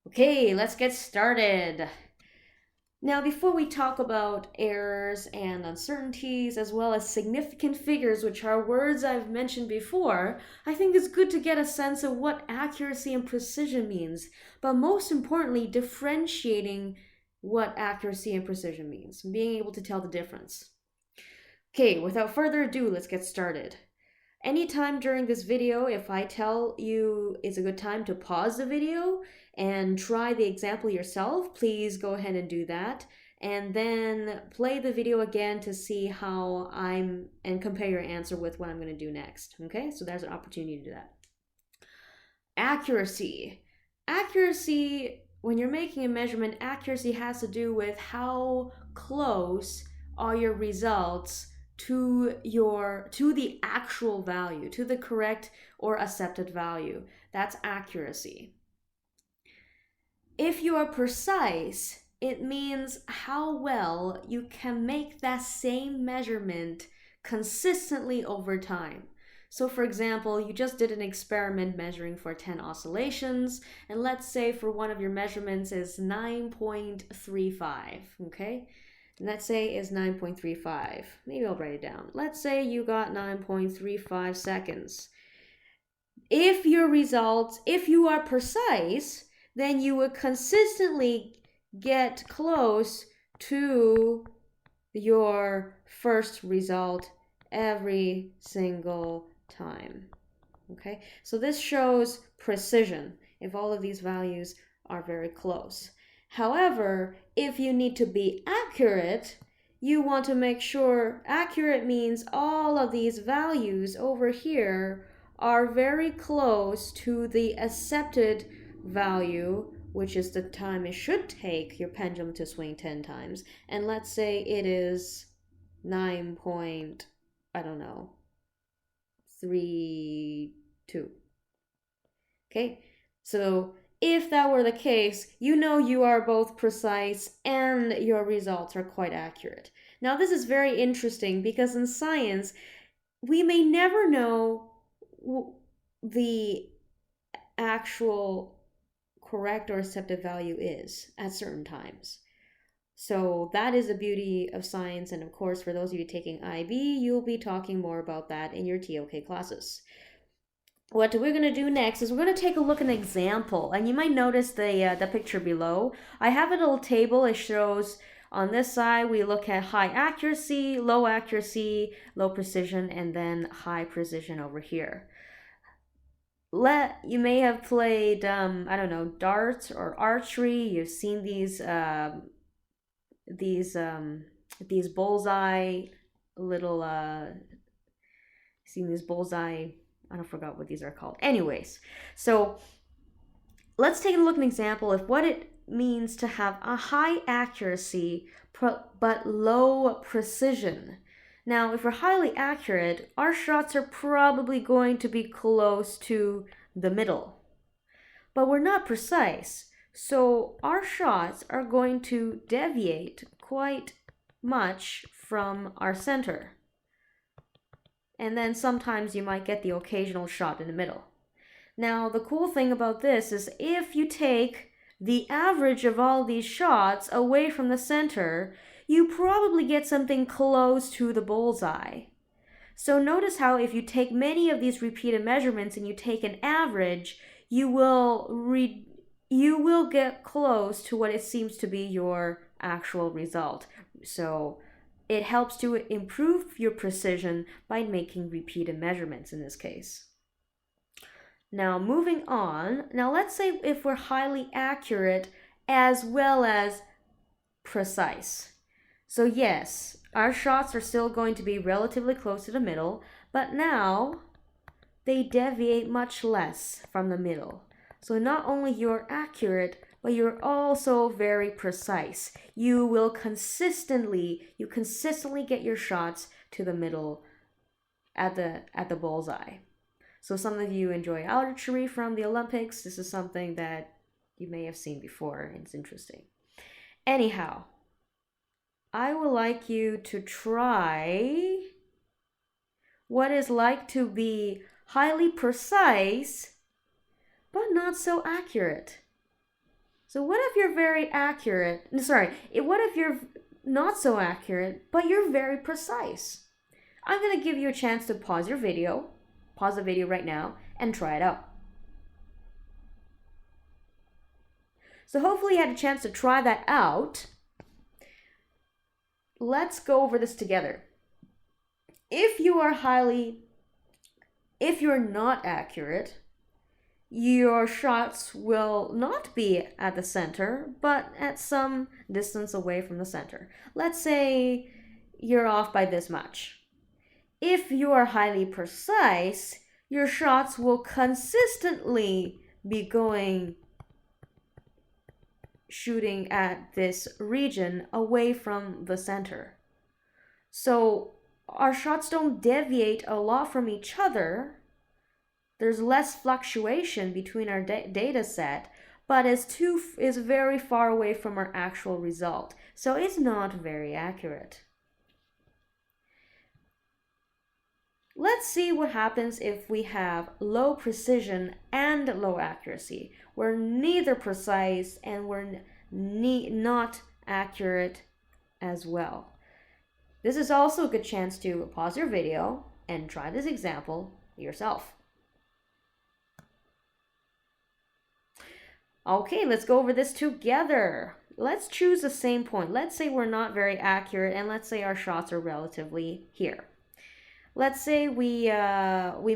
Okay, let's get started. Now, before we talk about errors and uncertainties, as well as significant figures, which are words I've mentioned before, I think it's good to get a sense of what accuracy and precision means, but most importantly, differentiating what accuracy and precision means, being able to tell the difference. Okay, without further ado, let's get started. Anytime during this video, if I tell you it's a good time to pause the video and try the example yourself, please go ahead and do that. And then play the video again to see how and compare your answer with what I'm going to do next. Okay, so there's an opportunity to do that. Accuracy. Accuracy, when you're making a measurement, accuracy has to do with how close are your results to the actual value, to the correct or accepted value. That's accuracy. If you are precise, it means how well you can make that same measurement consistently over time. So for example, you just did an experiment measuring for 10 oscillations, and let's say for one of your measurements is 9.35, okay? Let's say is 9.35. Maybe I'll write it down. Let's say you got 9.35 seconds. If you are precise, then you would consistently get close to your first result every single time. Okay, so this shows precision if all of these values are very close. However, if you need to be accurate, you want to make sure accurate means all of these values over here are very close to the accepted value, which is the time it should take your pendulum to swing 10 times. And let's say it is 9 point, I don't know, 3, 2. Okay, so if that were the case, you know you are both precise and your results are quite accurate. Now, this is very interesting because in science, we may never know the actual correct or accepted value is at certain times. So that is the beauty of science, and of course, for those of you taking IB, you'll be talking more about that in your TOK classes. What we're going to do next is we're going to take a look at an example, and you might notice the picture below. I have a little table. It shows on this side we look at high accuracy, low precision, and then high precision over here. You may have played I don't know, darts or archery. You've seen these bullseye little seen these bullseye, I don't forgot what these are called. Anyways, so let's take a look at an example of what it means to have a high accuracy but low precision. Now, if we're highly accurate, our shots are probably going to be close to the middle. But we're not precise, so our shots are going to deviate quite much from our center. And then sometimes you might get the occasional shot in the middle. Now, the cool thing about this is if you take the average of all these shots away from the center, you probably get something close to the bullseye. So notice how if you take many of these repeated measurements and you take an average, you will get close to what it seems to be your actual result. So it helps to improve your precision by making repeated measurements in this case. Now, moving on. Now, let's say if we're highly accurate as well as precise. So yes, our shots are still going to be relatively close to the middle, but now they deviate much less from the middle. So not only you're accurate, but you're also very precise. You consistently get your shots to the middle at the bullseye. So some of you enjoy archery from the Olympics. This is something that you may have seen before, and it's interesting. Anyhow, I would like you to try what it's like to be highly precise, but not so accurate. So what if you're very accurate? Sorry, what if you're not so accurate, but you're very precise? I'm going to give you a chance to pause the video right now, and try it out. So hopefully you had a chance to try that out. Let's go over this together. If you're not accurate, your shots will not be at the center, but at some distance away from the center. Let's say you're off by this much. If you are highly precise, your shots will consistently be shooting at this region away from the center. So our shots don't deviate a lot from each other. There's less fluctuation between our data set, but is very far away from our actual result. So it's not very accurate. Let's see what happens if we have low precision and low accuracy. We're neither precise and we're not accurate as well. This is also a good chance to pause your video and try this example yourself. Okay, let's go over this together. Let's choose the same point. Let's say we're not very accurate, and let's say our shots are relatively here. Let's say we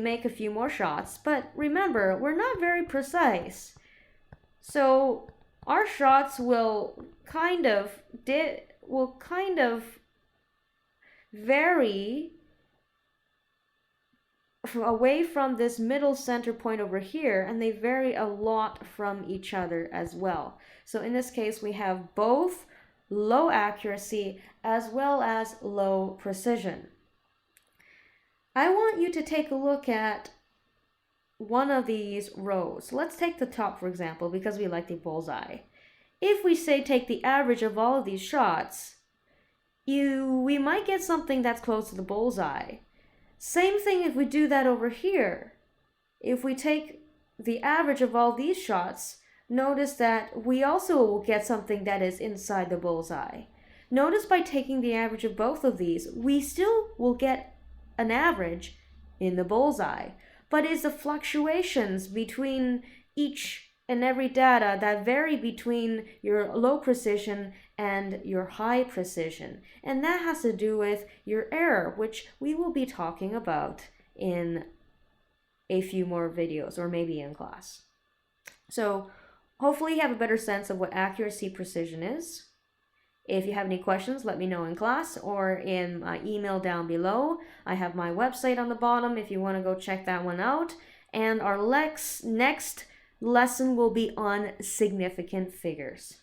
make a few more shots, but remember, we're not very precise. So our shots will kind of vary away from this middle center point over here, and they vary a lot from each other as well. So in this case, we have both low accuracy as well as low precision. I want you to take a look at one of these rows. Let's take the top, for example, because we like the bullseye. If we say take the average of all of these shots, we might get something that's close to the bullseye. Same thing if we do that over here. If we take the average of all these shots, notice that we also will get something that is inside the bullseye. Notice by taking the average of both of these, we still will get an average in the bullseye, but it's the fluctuations between each and every data that vary between your low precision and your high precision, and that has to do with your error, which we will be talking about in a few more videos or maybe in class. So hopefully you have a better sense of what accuracy precision is. If you have any questions, let me know in class or in my email down below. I have my website on the bottom if you want to go check that one out. And our next lesson will be on significant figures.